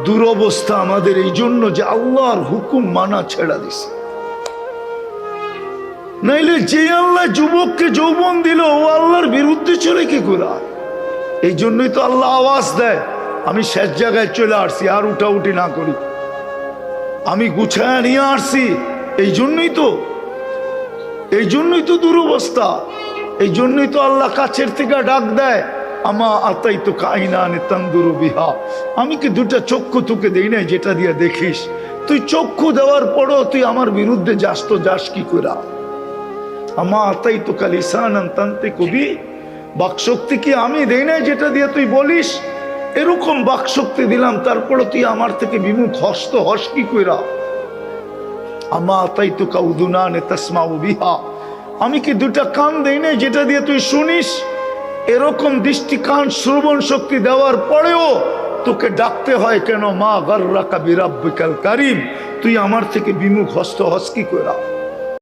দুরবস্থা আমাদের এই জন্য যে আল্লাহর হুকুম মানা ছেড়া দিছে। নাইলে যে আল্লাহ যুবককে যৌবন দিল ও আল্লাহর বিরুদ্ধে চলে কি করে? এই জন্যই তো আল্লাহ আওয়াজ দেয়, আমি শেষ জায়গায় চলে আসছি, আর উঠাউঠি না করি, আমি গুছায় নিয়ে আসছি। এই জন্যই তো দুরবস্থা। এই জন্যই তো আল্লাহ কাছের থেকে ডাক দেয়, আমা আতাই তো কাইনা নে তন্দুরু বিহা, আমি কি দুটা চক্ষু তোকে দেই নাই যেটা দিয়ে দেখিস? তুই চক্ষু দেওয়ার পরও তুই আমার বিরুদ্ধে যাস তো যাস কি করে? আমা আতাই তো কালিসানান তান্তে কবি, বাকশক্তি কি আমি দেই নাই যেটা দিয়ে তুই বলিস? এরকম বাকশক্তি দিলাম, তারপরও তুই আমার থেকে বিমুখ হস্ত হস কি কইরা? আমা আতাই তো কাউদুনা নে তাসমাউ বিহা, আমি কি দুটা কান দেই নাই যেটা দিয়ে তুই শুনিস? এরকম দৃষ্টি কান শ্রবণ শক্তি দেওয়ার পরেও তোকে ডাকতে হয় কেন? মা গাররাকা বিরাব্বিকাল কারীম, তুই আমার থেকে বিমুখ হস্ত হস কি কইরা?